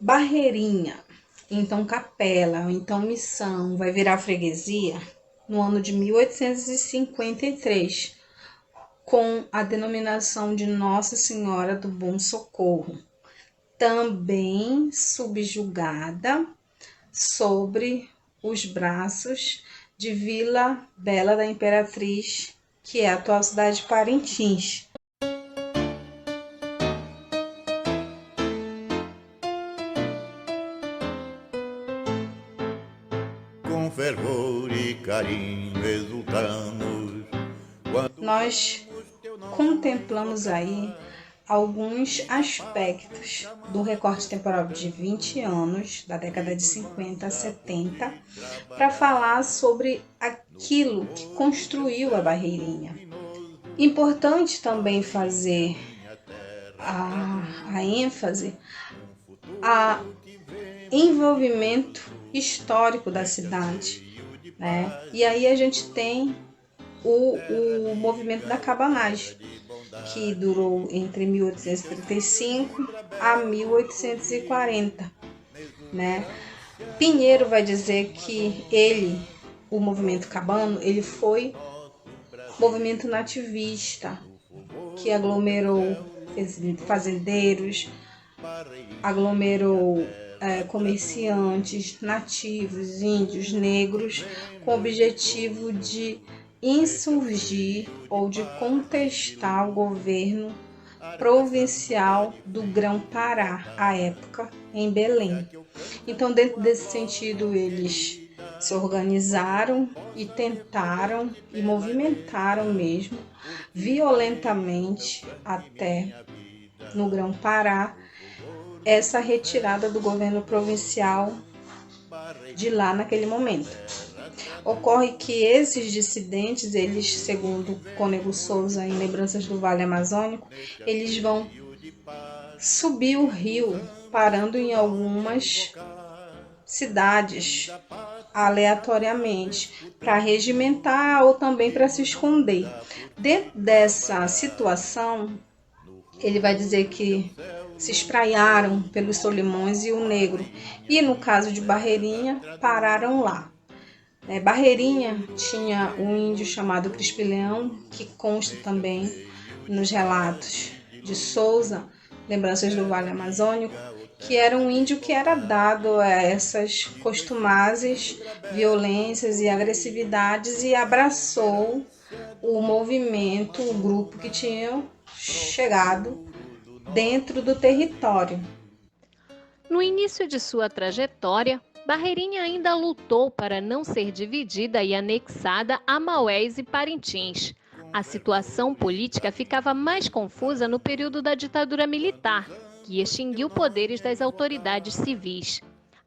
Barreirinha, então capela, ou então missão, vai virar freguesia no ano de 1853, com a denominação de Nossa Senhora do Bom Socorro, também subjugada sobre os braços de Vila Bela da Imperatriz, que é a atual cidade de Parintins. Com fervor e carinho exultamos. Nós contemplamos aí alguns aspectos do recorte temporal de 20 anos, da década de 50 a 70, para falar sobre aquilo que construiu a Barreirinha. Importante também fazer a ênfase a envolvimento histórico da cidade, né? E aí a gente tem o movimento da cabanagem, que durou entre 1835 a 1840, né? Pinheiro vai dizer que o movimento cabano, ele foi movimento nativista, que aglomerou fazendeiros, aglomerou comerciantes, nativos, índios, negros, com o objetivo de insurgir ou de contestar o governo provincial do Grão-Pará, à época, em Belém. Então, dentro desse sentido, eles se organizaram e tentaram e movimentaram mesmo violentamente até no Grão-Pará essa retirada do governo provincial de lá naquele momento. Ocorre que esses dissidentes, eles, segundo Cônego Souza, em Lembranças do Vale Amazônico, eles vão subir o rio, parando em algumas cidades aleatoriamente, para regimentar ou também para se esconder. Dentro dessa situação, ele vai dizer que se espraiaram pelos Solimões e o Negro, e no caso de Barreirinha, pararam lá. Barreirinha tinha um índio chamado Crispilhão, que consta também nos relatos de Souza, Lembranças do Vale Amazônico, que era um índio que era dado a essas costumazes violências e agressividades e abraçou o movimento, o grupo que tinha chegado dentro do território. No início de sua trajetória, Barreirinha ainda lutou para não ser dividida e anexada a Maués e Parintins. A situação política ficava mais confusa no período da ditadura militar, que extinguiu poderes das autoridades civis.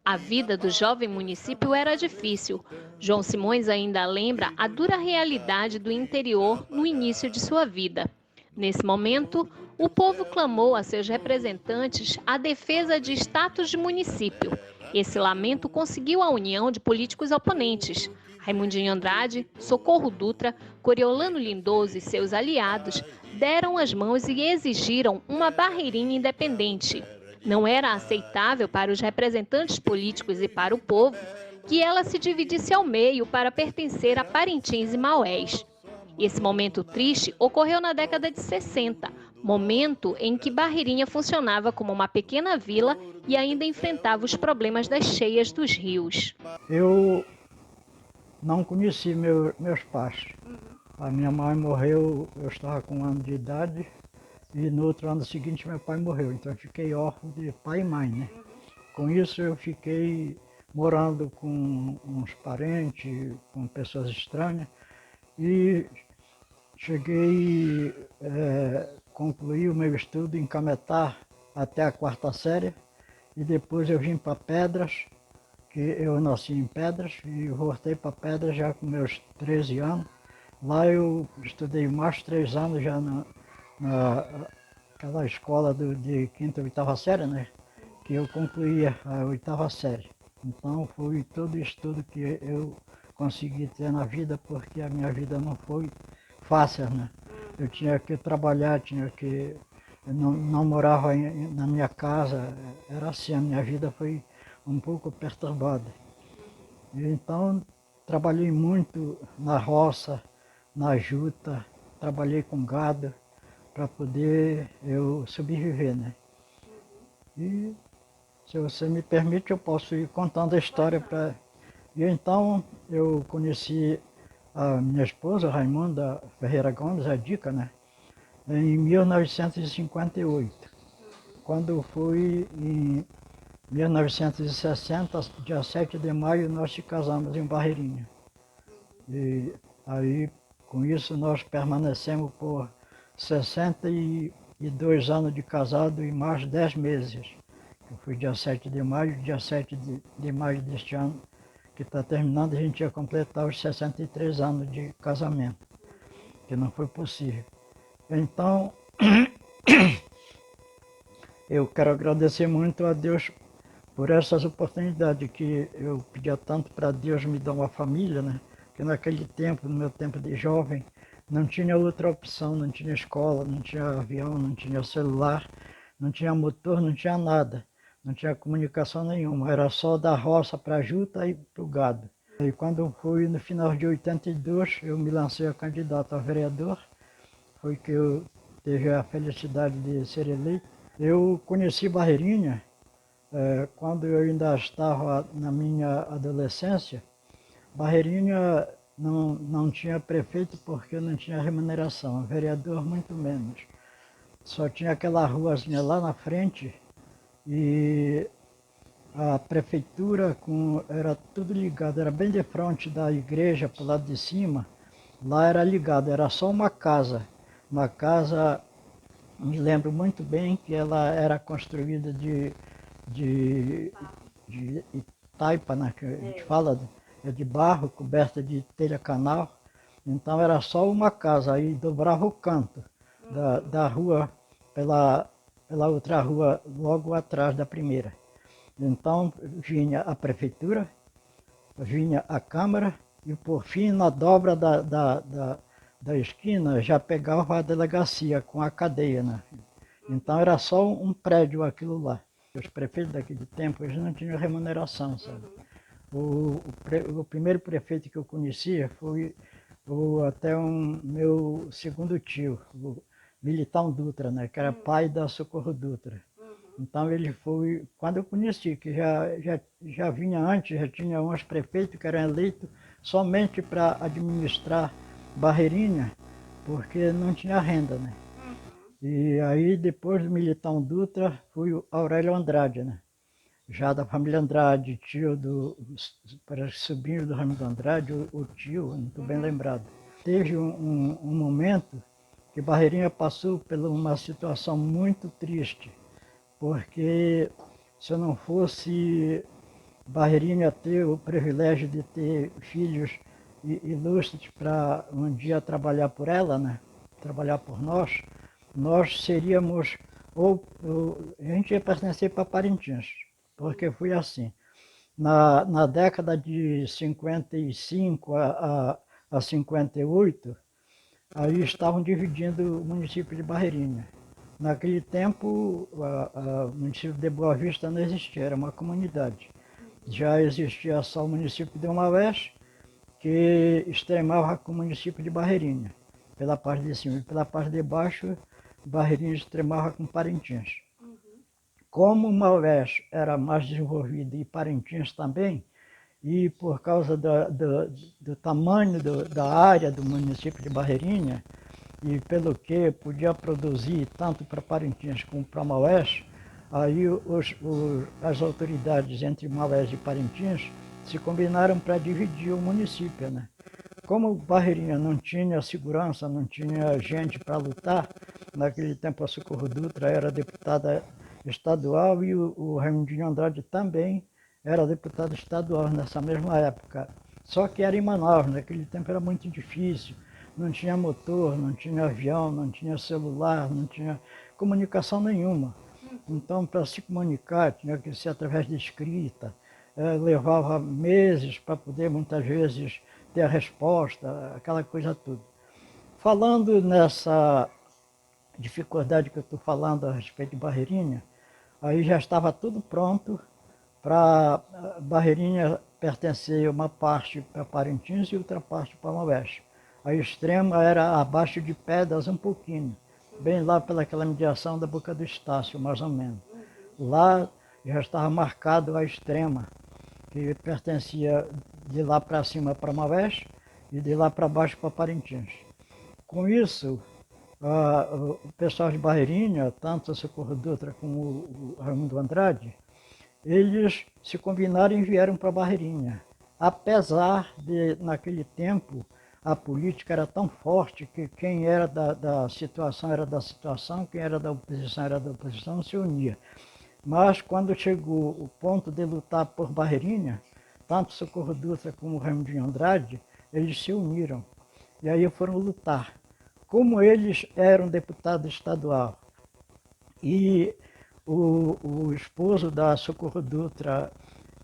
A vida do jovem município era difícil. João Simões ainda lembra a dura realidade do interior no início de sua vida. Nesse momento, o povo clamou a seus representantes a defesa de status de município. Esse lamento conseguiu a união de políticos oponentes. Raimundinho Andrade, Socorro Dutra, Coriolano Lindoso e seus aliados deram as mãos e exigiram uma Barreirinha independente. Não era aceitável para os representantes políticos e para o povo que ela se dividisse ao meio para pertencer a Parintins e Maués. Esse momento triste ocorreu na década de 60, momento em que Barreirinha funcionava como uma pequena vila e ainda enfrentava os problemas das cheias dos rios. Eu não conheci meus pais. A minha mãe morreu, eu estava com 1 ano de idade, e no outro ano seguinte meu pai morreu. Então eu fiquei órfão de pai e mãe, né? Com isso eu fiquei morando com uns parentes, com pessoas estranhas, e cheguei a concluir o meu estudo em Cametá até a 4ª série, e depois eu vim para Pedras, que eu nasci em Pedras, e voltei para Pedras já com meus 13 anos. Lá eu estudei mais 3 anos já naquela escola de 5ª e 8ª série, né? Que eu concluía a 8ª série. Então foi todo o estudo que eu consegui ter na vida, porque a minha vida não foi fácil, né? Eu tinha que trabalhar, tinha que eu não morava na minha casa, era assim, a minha vida foi um pouco perturbada. E então, trabalhei muito na roça, na juta, trabalhei com gado para poder eu sobreviver, né? E se você me permite, eu posso ir contando a história para... E então eu conheci a minha esposa, Raimunda Ferreira Gomes, a Dica, né? Em 1958. Quando fui em 1960, dia 7 de maio, nós se casamos em Barreirinha. E aí, com isso, nós permanecemos por 62 anos de casado e mais 10 meses. Eu fui dia 7 de maio, dia 7 de maio deste ano, que está terminando, a gente ia completar os 63 anos de casamento, que não foi possível. Então, eu quero agradecer muito a Deus por essas oportunidades que eu pedia tanto para Deus me dar uma família, né? Que naquele tempo, no meu tempo de jovem, não tinha outra opção, não tinha escola, não tinha avião, não tinha celular, não tinha motor, não tinha nada, não tinha comunicação nenhuma, era só da roça para a juta e para o gado. E quando fui no final de 82, eu me lancei a candidato a vereador, foi que eu tive a felicidade de ser eleito. Eu conheci Barreirinha quando eu ainda estava na minha adolescência. Barreirinha não tinha prefeito porque não tinha remuneração, vereador muito menos. Só tinha aquela ruazinha lá na frente e a prefeitura era tudo ligado, era bem de frente da igreja, para o lado de cima. Lá era ligado, era só uma casa, me lembro muito bem que ela era construída de taipa, né, que a gente fala, de barro, coberta de telha canal. Então era só uma casa, aí dobrava o canto da rua pela outra rua logo atrás da primeira. Então vinha a prefeitura, vinha a Câmara e por fim na dobra da esquina já pegava a delegacia com a cadeia, né? Então era só um prédio aquilo lá. Os prefeitos daquele tempo, eles não tinham remuneração, sabe? O primeiro prefeito que eu conhecia foi até meu segundo tio, o Militão Dutra, né? Que era pai da Socorro Dutra. Então ele foi, quando eu conheci, que já vinha antes, já tinha uns prefeitos que eram eleitos somente para administrar Barreirinha, porque não tinha renda, né? E aí depois do Militão Dutra, foi o Aurélio Andrade, né? Já da família Andrade, tio parece sobrinho do Raimundo Andrade, o tio, não estou bem lembrado. Teve um momento que Barreirinha passou por uma situação muito triste, porque se eu não fosse Barreirinha ter o privilégio de ter filhos ilustres para um dia trabalhar por ela, né? Trabalhar por nós seríamos, a gente ia pertencer para Parintins, porque foi assim. Na década de 55 a 58, aí estavam dividindo o município de Barreirinha. Naquele tempo, o município de Boa Vista não existia, era uma comunidade. Já existia só o município de Maués, que extremava com o município de Barreirinha, pela parte de cima. E pela parte de baixo, Barreirinha extremava com Parintins. Como Maués era mais desenvolvido e Parintins também, e por causa do tamanho da área do município de Barreirinha, e pelo que podia produzir tanto para Parintins como para Maués, aí as autoridades entre Maués e Parintins se combinaram para dividir o município, né? Como Barreirinha não tinha segurança, não tinha gente para lutar, naquele tempo a Socorro Dutra era deputada estadual e o Raimundinho Andrade também era deputado estadual nessa mesma época. Só que era em Manaus, naquele tempo era muito difícil, não tinha motor, não tinha avião, não tinha celular, não tinha comunicação nenhuma. Então, para se comunicar, tinha que ser através de escrita, levava meses para poder, muitas vezes, ter a resposta, aquela coisa toda. Falando dificuldade que eu estou falando a respeito de Barreirinha, aí já estava tudo pronto para Barreirinha pertencer uma parte para Parintins e outra parte para Maués. A extrema era abaixo de Pedras um pouquinho, bem lá pelaquela mediação da Boca do Estácio, mais ou menos. Lá já estava marcado a extrema, que pertencia de lá para cima para Maués e de lá para baixo para Parintins. Com isso, o pessoal de Barreirinha, tanto o Socorro Dutra como o Raimundo Andrade, eles se combinaram e vieram para Barreirinha. Apesar de, naquele tempo, a política era tão forte que quem era da situação era da situação, quem era da oposição era da oposição, não se unia. Mas quando chegou o ponto de lutar por Barreirinha, tanto Socorro Dutra como Raimundo Andrade, eles se uniram. E aí foram lutar. Como eles eram deputado estadual e o esposo da Socorro Dutra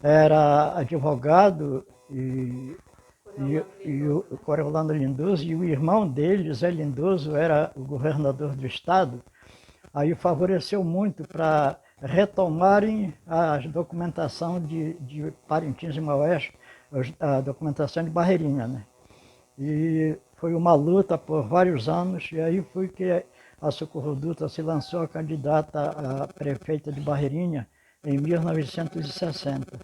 era advogado e o Coriolano Lindoso, e o irmão dele, Zé Lindoso, era o governador do estado, aí favoreceu muito para retomarem a documentação de Parintins e Maués, a documentação de Barreirinha, né? E foi uma luta por vários anos, e aí foi que a Socorro Dutra se lançou a candidata a prefeita de Barreirinha em 1960.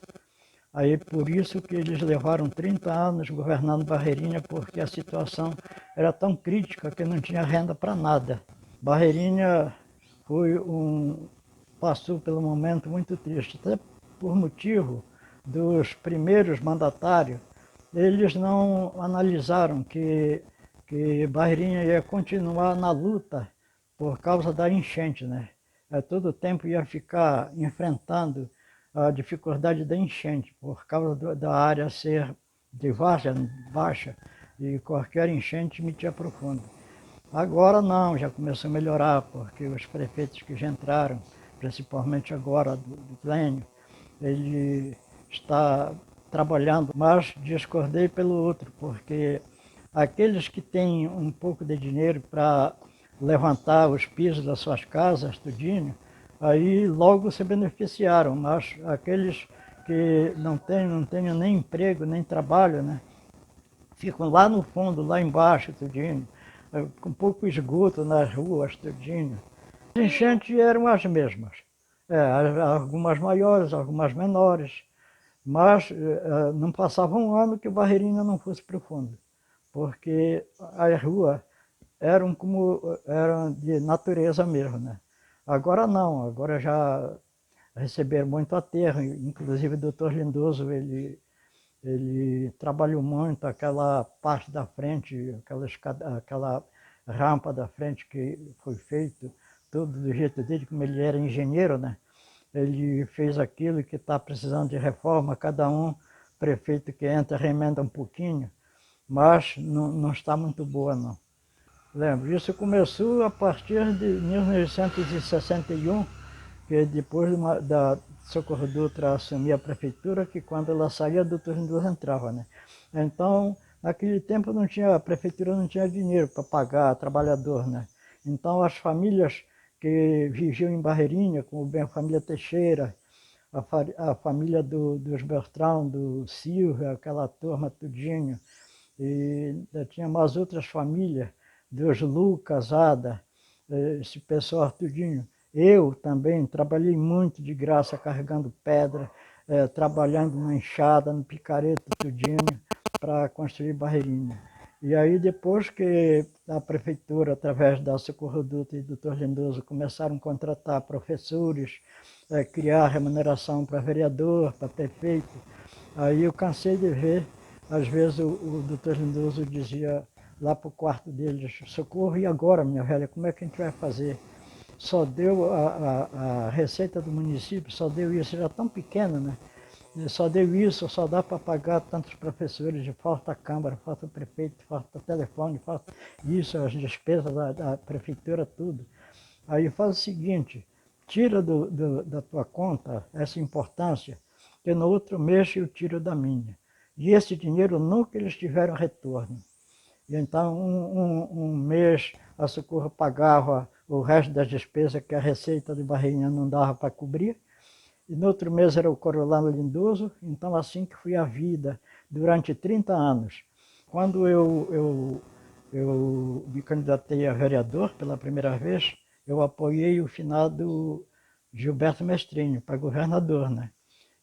Aí por isso que eles levaram 30 anos governando Barreirinha, porque a situação era tão crítica que não tinha renda para nada. Barreirinha passou pelo momento muito triste, até por motivo dos primeiros mandatários. Eles não analisaram que Barreirinha ia continuar na luta por causa da enchente, né? Todo o tempo ia ficar enfrentando a dificuldade da enchente, por causa da área ser de baixa, e qualquer enchente metia profundo. Agora não, já começou a melhorar, porque os prefeitos que já entraram, principalmente agora do Plênio, ele está trabalhando, mas discordei pelo outro, porque aqueles que têm um pouco de dinheiro para levantar os pisos das suas casas, tudinho, aí logo se beneficiaram, mas aqueles que não têm nem emprego, nem trabalho, né, ficam lá no fundo, lá embaixo, tudinho, com pouco esgoto nas ruas, tudinho. As enchentes eram as mesmas, algumas maiores, algumas menores, mas não passava um ano que Barreirinha não fosse profundo, porque as ruas eram de natureza mesmo, né? Agora não, agora já receberam muito aterro, inclusive o doutor Lindoso, ele trabalhou muito aquela parte da frente, aquela rampa da frente que foi feito, tudo do jeito dele, como ele era engenheiro, né? Ele fez aquilo que está precisando de reforma, cada prefeito que entra remenda um pouquinho, mas não está muito boa não. Lembro, isso começou a partir de 1961, que depois da Socorro Dutra assumir a prefeitura, que quando ela saía, a doutora Lindoso entrava, né? Então, naquele tempo a prefeitura não tinha dinheiro para pagar trabalhador, né? Então, as famílias que viviam em Barreirinha, como bem a família Teixeira, a família dos Bertrão, do Silvio, aquela turma tudinho, e tinha umas outras famílias, dos Lucas, Ada, esse pessoal tudinho. Eu também trabalhei muito de graça carregando pedra, trabalhando na enxada, no picareto, tudinho, para construir Barreirinha. E aí depois que a prefeitura, através da Socorro Dutra e do Dr. Lindoso, começaram a contratar professores, criar remuneração para vereador, para prefeito, aí eu cansei de ver, às vezes o Dr. Lindoso dizia lá para o quarto dele, Socorro, e agora, minha velha, como é que a gente vai fazer? Só deu a receita do município, só deu isso, era tão pequeno, né? Só deu isso, só dá para pagar tantos professores, falta a Câmara, falta o prefeito, falta telefone, falta isso, as despesas da prefeitura, tudo. Aí faz o seguinte, tira da tua conta essa importância, que no outro mês eu tiro da minha. E esse dinheiro nunca eles tiveram retorno. E então, um mês a Socorro pagava o resto das despesas que a receita de Barreirinha não dava para cobrir. E no outro mês era o Corolano Lindoso, então assim que foi a vida durante 30 anos. Quando eu me candidatei a vereador pela primeira vez, eu apoiei o finado Gilberto Mestrinho para governador, né?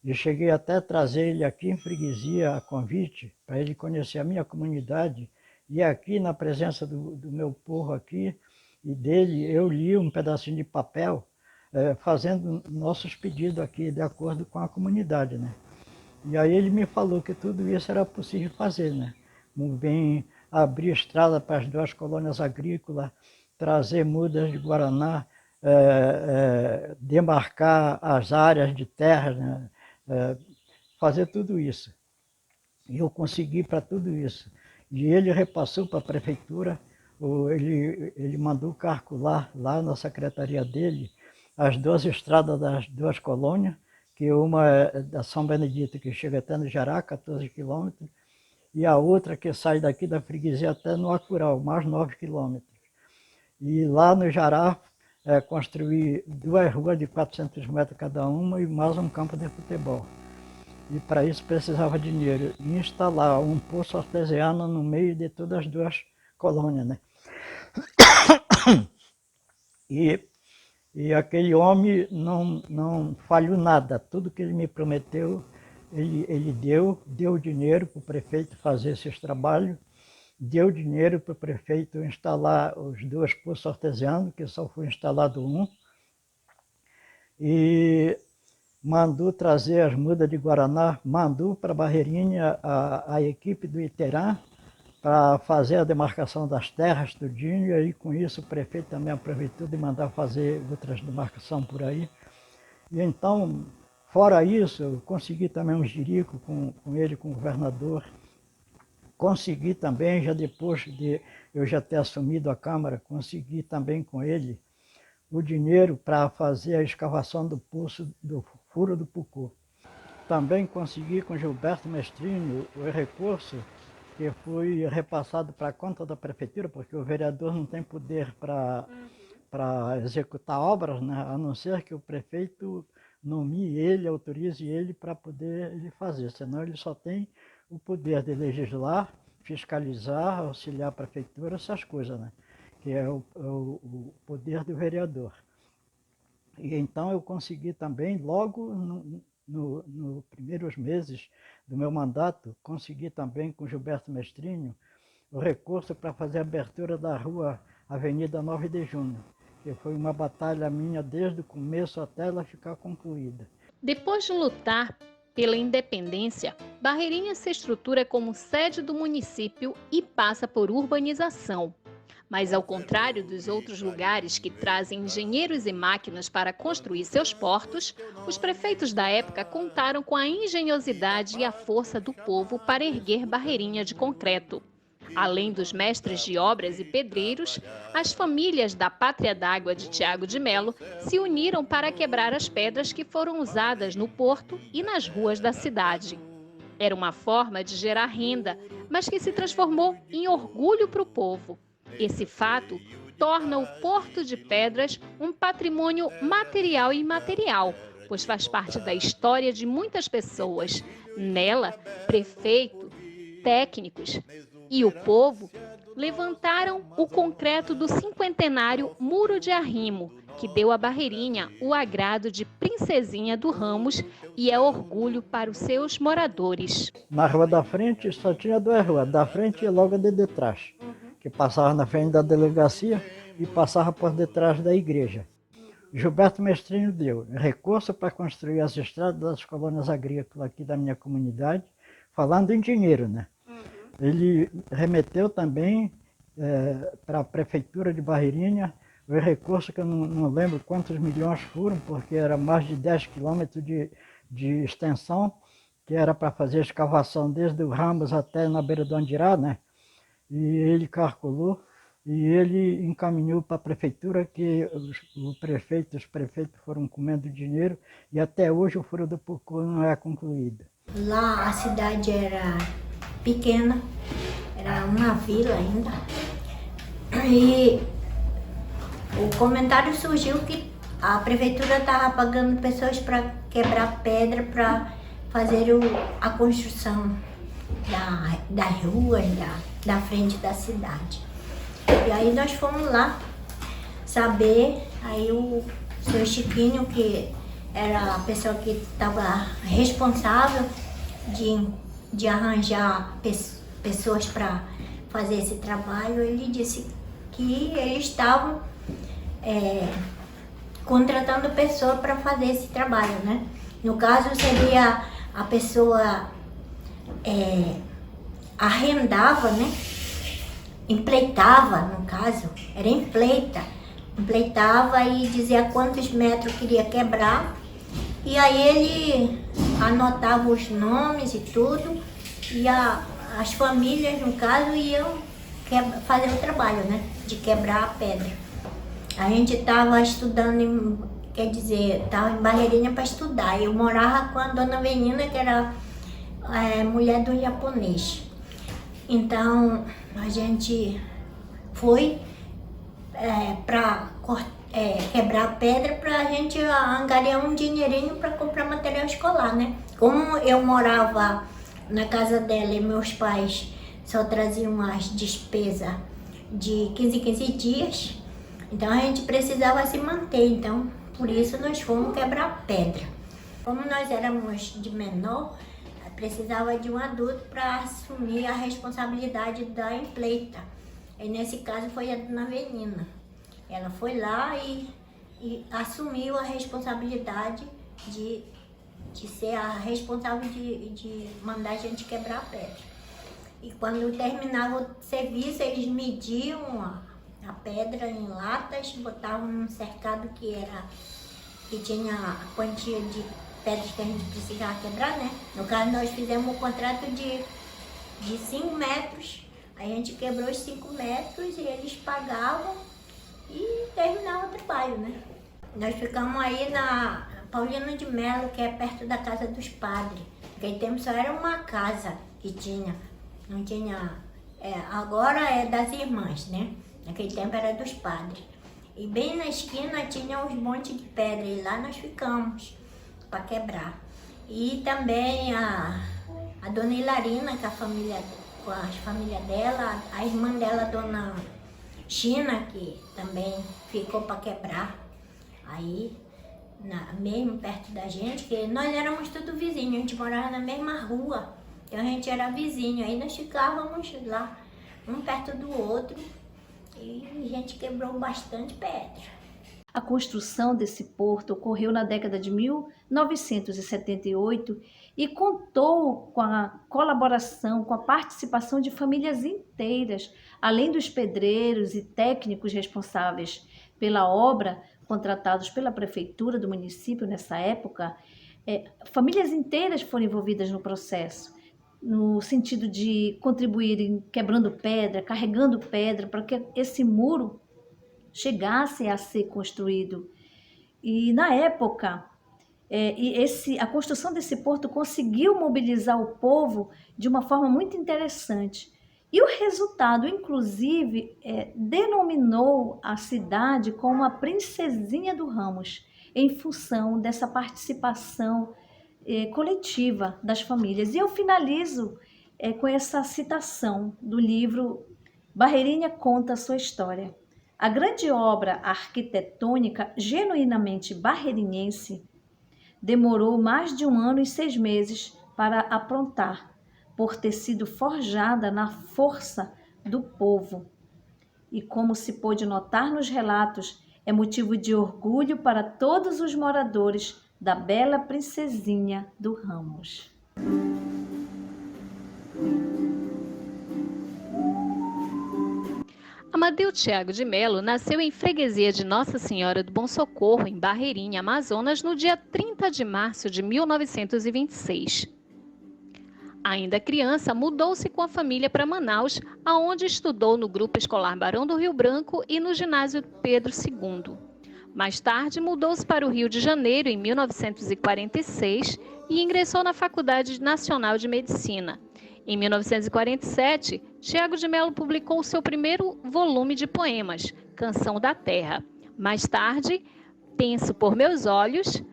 E cheguei até a trazer ele aqui em Freguesia a convite, para ele conhecer a minha comunidade. E aqui, na presença do meu povo aqui e dele, eu li um pedacinho de papel fazendo nossos pedidos aqui de acordo com a comunidade, né? E aí ele me falou que tudo isso era possível fazer, né? Bem, abrir estrada para as 2 colônias agrícolas, trazer mudas de Guaraná, demarcar as áreas de terra, né? Fazer tudo isso. E eu consegui para tudo isso. E ele repassou para a prefeitura, ele mandou calcular lá na secretaria dele as 2 estradas das 2 colônias, que uma é da São Benedito, que chega até no Jará, 14 quilômetros, e a outra que sai daqui da freguesia até no Acural, mais 9 quilômetros. E lá no Jará, construí 2 ruas de 400 metros cada uma e mais um campo de futebol. E para isso precisava de dinheiro. E instalar um poço artesiano no meio de todas as 2 colônias, né? E aquele homem não falhou nada. Tudo que ele me prometeu, ele deu dinheiro para o prefeito fazer esses trabalhos, deu dinheiro para o prefeito instalar os 2 poços artesianos, que só foi instalado um, e mandou trazer as mudas de Guaraná, mandou para Barreirinha a equipe do Iterã para fazer a demarcação das terras, tudinho, e aí com isso o prefeito também aproveitou de mandar fazer outras demarcações por aí. E então, fora isso, eu consegui também um jirico com ele, com o governador. Consegui também, já depois de eu já ter assumido a Câmara, consegui também com ele o dinheiro para fazer a escavação do poço do Furo do Pucô. Também consegui com Gilberto Mestrinho o recurso que foi repassado para a conta da prefeitura, porque o vereador não tem poder para executar obras, né? A não ser que o prefeito nomeie ele, autorize ele para poder ele fazer, senão ele só tem o poder de legislar, fiscalizar, auxiliar a prefeitura, essas coisas, né? Que é o poder do vereador. E então eu consegui também, logo nos primeiros meses do meu mandato, consegui também com Gilberto Mestrinho o recurso para fazer a abertura da rua Avenida 9 de Junho, que foi uma batalha minha desde o começo até ela ficar concluída. Depois de lutar pela independência, Barreirinha se estrutura como sede do município e passa por urbanização. Mas, ao contrário dos outros lugares que trazem engenheiros e máquinas para construir seus portos, os prefeitos da época contaram com a engenhosidade e a força do povo para erguer Barreirinha de concreto. Além dos mestres de obras e pedreiros, as famílias da Pátria d'Água de Tiago de Melo se uniram para quebrar as pedras que foram usadas no porto e nas ruas da cidade. Era uma forma de gerar renda, mas que se transformou em orgulho para o povo. Esse fato torna o Porto de Pedras um patrimônio material e imaterial, pois faz parte da história de muitas pessoas. Nela, prefeito, técnicos e o povo levantaram o concreto do 50º Muro de Arrimo, que deu à Barreirinha o agrado de princesinha do Ramos e é orgulho para os seus moradores. Na rua da frente só tinha 2 ruas, da frente e logo de trás, que passava na frente da delegacia e passava por detrás da igreja. Gilberto Mestrinho deu recurso para construir as estradas das colônias agrícolas aqui da minha comunidade, falando em dinheiro, né? Ele remeteu também para a prefeitura de Barreirinha o recurso que eu não lembro quantos milhões foram, porque era mais de 10 quilômetros de extensão, que era para fazer escavação desde o Ramos até na beira do Andirá, né? E ele calculou e ele encaminhou para a prefeitura, que os prefeitos foram comendo dinheiro e até hoje o Furo do Pucô não é concluído. Lá a cidade era pequena, era uma vila ainda, e o comentário surgiu que a prefeitura estava pagando pessoas para quebrar pedra para fazer a construção das ruas, da frente da cidade. E aí nós fomos lá saber, aí o seu Chiquinho, que era a pessoa que estava responsável de arranjar pessoas para fazer esse trabalho, ele disse que eles estavam contratando pessoa para fazer esse trabalho, né? No caso seria a pessoa arrendava, né? Empleitava, no caso, era empleitava e dizia quantos metros queria quebrar, e aí ele anotava os nomes e tudo, e as famílias, no caso, iam fazer o trabalho, né? De quebrar a pedra. A gente estava estudando, estava em Barreirinha para estudar. Eu morava com a dona Avelina, que era mulher do japonês. Então, a gente foi para quebrar a pedra para a gente angariar um dinheirinho para comprar material escolar, né? Como eu morava na casa dela e meus pais só traziam as despesas de 15 em 15 dias, então a gente precisava se manter, então por isso nós fomos quebrar pedra. Como nós éramos de menor, precisava de um adulto para assumir a responsabilidade da empleita. E nesse caso foi a dona Avelina. Ela foi lá e assumiu a responsabilidade de ser a responsável de mandar a gente quebrar a pedra. E quando terminava o serviço, eles mediam a pedra em latas, botavam num cercado que tinha a quantia de pedras que a gente precisava quebrar, né? No caso, nós fizemos um contrato de 5 metros, a gente quebrou os 5 metros e eles pagavam e terminava o trabalho, né? Nós ficamos aí na Paulino de Melo, que é perto da casa dos padres. Naquele tempo só era uma casa que tinha, não tinha... agora é das irmãs, né? Naquele tempo era dos padres. E bem na esquina tinha uns montes de pedra e lá nós ficamos para quebrar. E também a dona Hilarina, com a família dela, a irmã dela, a dona China, que também ficou para quebrar. Aí, mesmo perto da gente, que nós éramos tudo vizinhos, a gente morava na mesma rua, então a gente era vizinho, aí nós ficávamos lá, um perto do outro, e a gente quebrou bastante pedra. A construção desse porto ocorreu na década de 1978 e contou com a colaboração, com a participação de famílias inteiras, além dos pedreiros e técnicos responsáveis pela obra, contratados pela prefeitura do município nessa época. Famílias inteiras foram envolvidas no processo, no sentido de contribuírem quebrando pedra, carregando pedra, para que esse muro chegasse a ser construído. E na época, a construção desse porto conseguiu mobilizar o povo de uma forma muito interessante. E o resultado, inclusive, denominou a cidade como a Princesinha do Ramos, em função dessa participação coletiva das famílias. E eu finalizo com essa citação do livro Barreirinha Conta a Sua História. A grande obra arquitetônica genuinamente barreirinhense demorou mais de 1 ano e 6 meses para aprontar, por ter sido forjada na força do povo. E como se pôde notar nos relatos, é motivo de orgulho para todos os moradores da bela Princesinha do Ramos. Amadeu Thiago de Melo nasceu em freguesia de Nossa Senhora do Bom Socorro, em Barreirinha, Amazonas, no dia 30 de março de 1926. Ainda criança, mudou-se com a família para Manaus, aonde estudou no Grupo Escolar Barão do Rio Branco e no Ginásio Pedro II. Mais tarde, mudou-se para o Rio de Janeiro, em 1946, e ingressou na Faculdade Nacional de Medicina. Em 1947, Thiago de Melo publicou seu primeiro volume de poemas, Canção da Terra. Mais tarde, Penso por Meus Olhos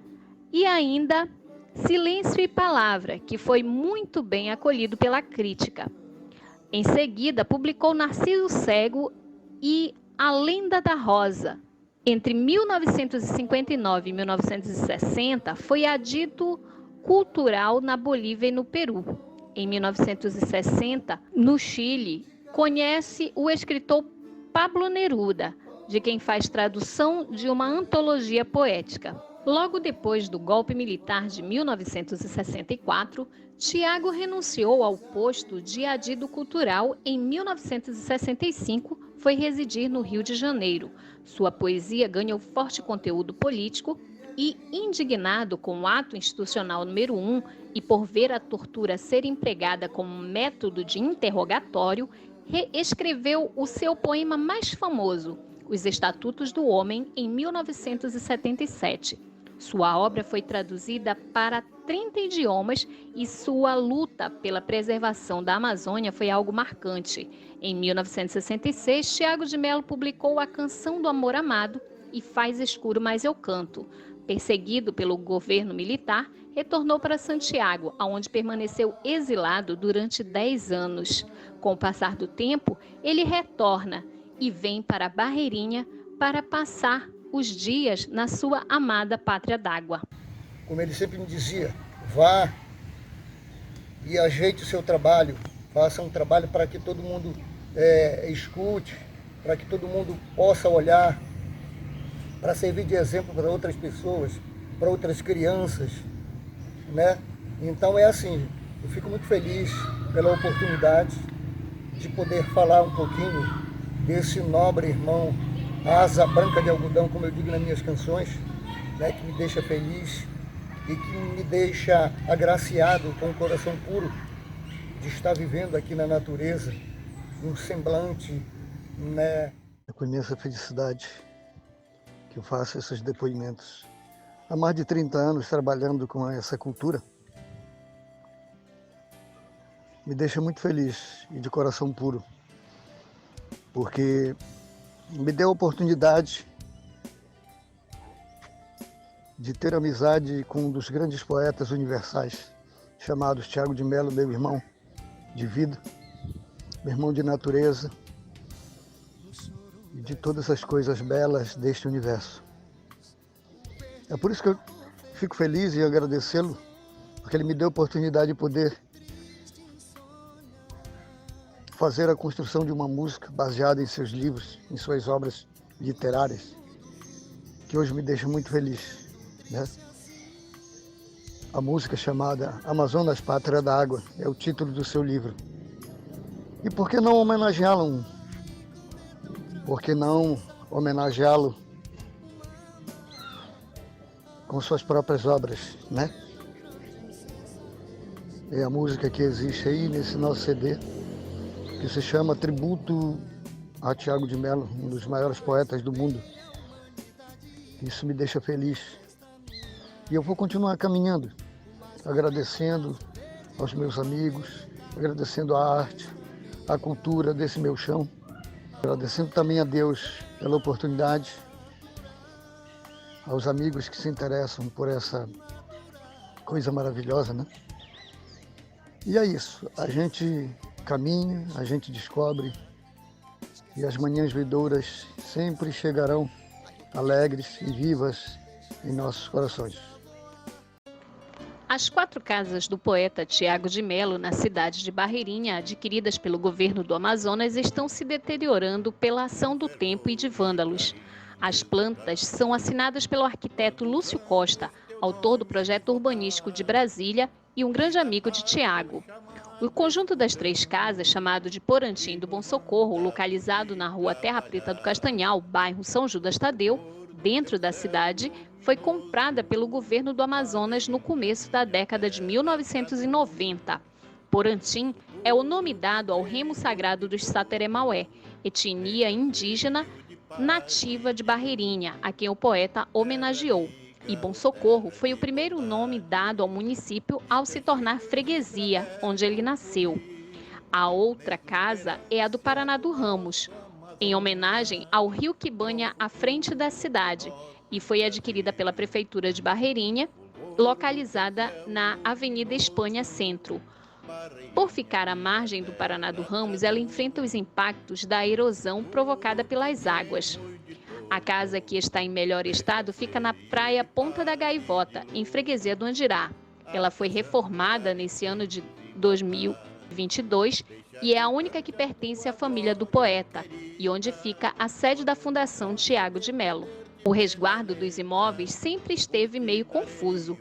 e ainda Silêncio e Palavra, que foi muito bem acolhido pela crítica. Em seguida, publicou Narciso Cego e A Lenda da Rosa. Entre 1959 e 1960, foi adito cultural na Bolívia e no Peru. Em 1960, no Chile, conhece o escritor Pablo Neruda, de quem faz tradução de uma antologia poética. Logo depois do golpe militar de 1964, Tiago renunciou ao posto de adido cultural. Em 1965, foi residir no Rio de Janeiro. Sua poesia ganhou forte conteúdo político e, indignado com o ato institucional número 1 e por ver a tortura ser empregada como método de interrogatório, reescreveu o seu poema mais famoso, Os Estatutos do Homem, em 1977. Sua obra foi traduzida para 30 idiomas e sua luta pela preservação da Amazônia foi algo marcante. Em 1966, Tiago de Mello publicou A Canção do Amor Amado e Faz Escuro, Mas Eu Canto. Perseguido pelo governo militar, retornou para Santiago, onde permaneceu exilado durante 10 anos. Com o passar do tempo, ele retorna e vem para Barreirinha para passar os dias na sua amada pátria d'água. Como ele sempre me dizia, vá e ajeite o seu trabalho, faça um trabalho para que todo mundo escute, para que todo mundo possa olhar, para servir de exemplo para outras pessoas, para outras crianças, né? Então é assim, eu fico muito feliz pela oportunidade de poder falar um pouquinho desse nobre irmão, asa branca de algodão, como eu digo nas minhas canções, né, que me deixa feliz e que me deixa agraciado com o coração puro de estar vivendo aqui na natureza, um semblante, né? Eu conheço a felicidade que eu faço esses depoimentos. Há mais de 30 anos trabalhando com essa cultura, me deixa muito feliz e de coração puro, porque me deu a oportunidade de ter amizade com um dos grandes poetas universais, chamado Tiago de Mello, meu irmão de vida, meu irmão de natureza e de todas as coisas belas deste universo. É por isso que eu fico feliz e agradecê-lo, porque ele me deu a oportunidade de poder fazer a construção de uma música baseada em seus livros, em suas obras literárias, que hoje me deixa muito feliz, né? A música chamada Amazonas, Pátria da Água é o título do seu livro. E por que não homenageá-lo? Por que não homenageá-lo com suas próprias obras, né? É a música que existe aí nesse nosso CD, que se chama Tributo a Tiago de Mello, um dos maiores poetas do mundo. Isso me deixa feliz. E eu vou continuar caminhando, agradecendo aos meus amigos, agradecendo a arte, a cultura desse meu chão, agradecendo também a Deus pela oportunidade, aos amigos que se interessam por essa coisa maravilhosa, né? E é isso, a gente caminha, a gente descobre e as manhãs vindouras sempre chegarão alegres e vivas em nossos corações. As 4 casas do poeta Tiago de Mello, na cidade de Barreirinha, adquiridas pelo governo do Amazonas, estão se deteriorando pela ação do tempo e de vândalos. As plantas são assinadas pelo arquiteto Lúcio Costa, autor do projeto urbanístico de Brasília e um grande amigo de Tiago. O conjunto das 3 casas, chamado de Porantim do Bom Socorro, localizado na rua Terra Preta do Castanhal, bairro São Judas Tadeu, dentro da cidade, foi comprada pelo governo do Amazonas no começo da década de 1990. Porantim é o nome dado ao remo sagrado dos Sateremaué, etnia indígena nativa de Barreirinha, a quem o poeta homenageou. E Bom Socorro foi o primeiro nome dado ao município ao se tornar freguesia, onde ele nasceu. A outra casa é a do Paraná do Ramos, em homenagem ao rio que banha a frente da cidade, e foi adquirida pela Prefeitura de Barreirinha, localizada na Avenida Espanha Centro. Por ficar à margem do Paraná do Ramos, ela enfrenta os impactos da erosão provocada pelas águas. A casa, que está em melhor estado, fica na praia Ponta da Gaivota, em Freguesia do Andirá. Ela foi reformada nesse ano de 2022 e é a única que pertence à família do poeta, e onde fica a sede da Fundação Tiago de Melo. O resguardo dos imóveis sempre esteve meio confuso,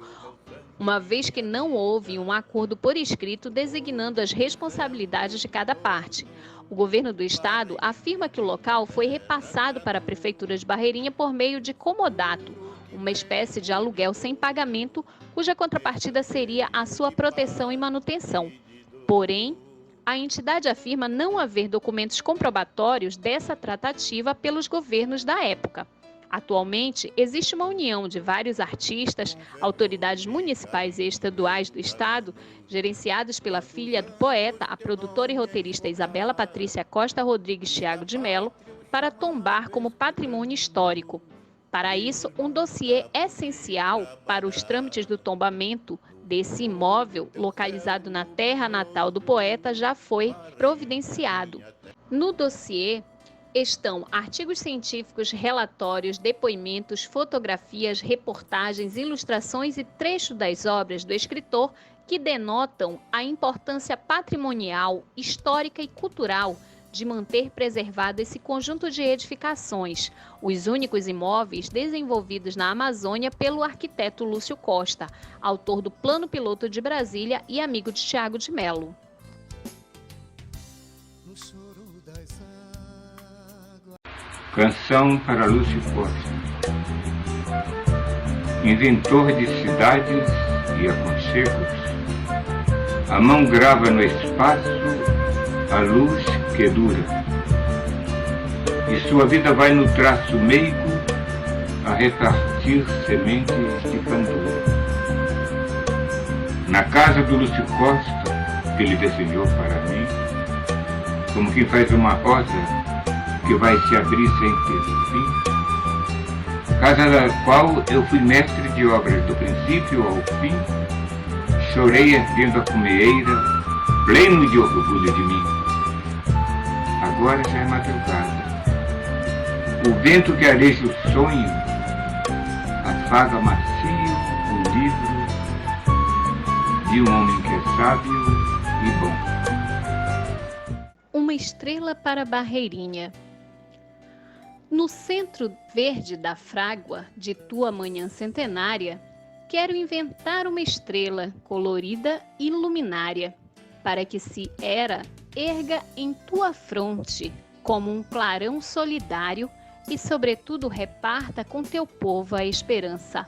uma vez que não houve um acordo por escrito designando as responsabilidades de cada parte. O governo do estado afirma que o local foi repassado para a Prefeitura de Barreirinha por meio de comodato, uma espécie de aluguel sem pagamento, cuja contrapartida seria a sua proteção e manutenção. Porém, a entidade afirma não haver documentos comprobatórios dessa tratativa pelos governos da época. Atualmente, existe uma união de vários artistas, autoridades municipais e estaduais do estado, gerenciados pela filha do poeta, a produtora e roteirista Isabela Patrícia Costa Rodrigues Tiago de Melo, para tombar como patrimônio histórico. Para isso, um dossiê essencial para os trâmites do tombamento desse imóvel, localizado na terra natal do poeta, já foi providenciado. No dossiê estão artigos científicos, relatórios, depoimentos, fotografias, reportagens, ilustrações e trechos das obras do escritor que denotam a importância patrimonial, histórica e cultural de manter preservado esse conjunto de edificações, os únicos imóveis desenvolvidos na Amazônia pelo arquiteto Lúcio Costa, autor do Plano Piloto de Brasília e amigo de Tiago de Melo. Canção para Lúcio Costa, inventor de cidades e aconchegos. A mão grava no espaço a luz que dura, e sua vida vai no traço meigo a repartir sementes de candura. Na casa do Lúcio Costa, que ele desenhou para mim, como quem faz uma rosa que vai se abrir sem ter fim, casa da qual eu fui mestre de obras do princípio ao fim, chorei erguendo a cumeeira, pleno de orgulho de mim. Agora já é madrugada, o vento que areja o sonho afaga macio o livro de um homem que é sábio e bom. Uma estrela para Barreirinha. No centro verde da frágua de tua manhã centenária, quero inventar uma estrela colorida e luminária, para que se erga em tua fronte como um clarão solidário e, sobretudo, reparta com teu povo a esperança.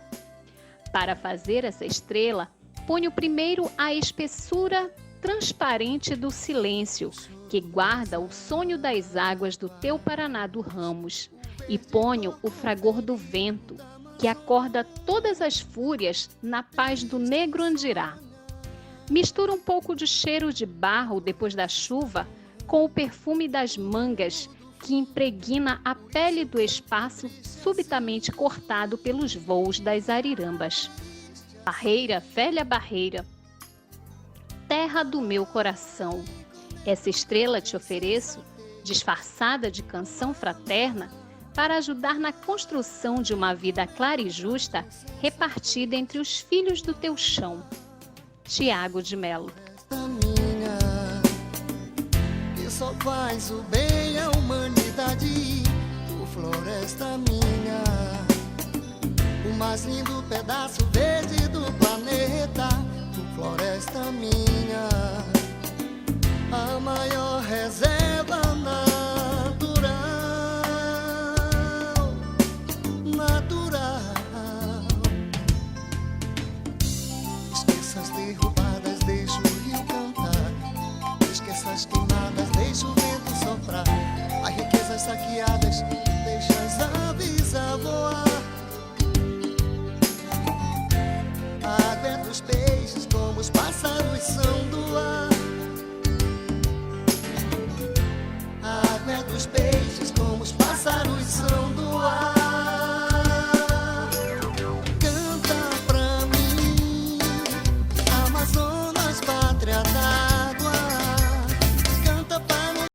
Para fazer essa estrela, ponho primeiro a espessura transparente do silêncio, que guarda o sonho das águas do teu Paraná do Ramos, e ponho o fragor do vento, que acorda todas as fúrias na paz do negro Andirá. Mistura um pouco de cheiro de barro depois da chuva com o perfume das mangas, que impregna a pele do espaço subitamente cortado pelos voos das arirambas. Barreira, velha barreira, terra do meu coração, essa estrela te ofereço, disfarçada de canção fraterna, para ajudar na construção de uma vida clara e justa, repartida entre os filhos do teu chão. Tiago de Melo. Que só faz o bem à humanidade, o floresta minha, o mais lindo pedaço verde do planeta, o floresta minha, a maior reserva natural. Esqueça as derrubadas, deixa o rio cantar, esqueça as queimadas, deixa o vento soprar, as riquezas saqueadas, deixa as aves a voar.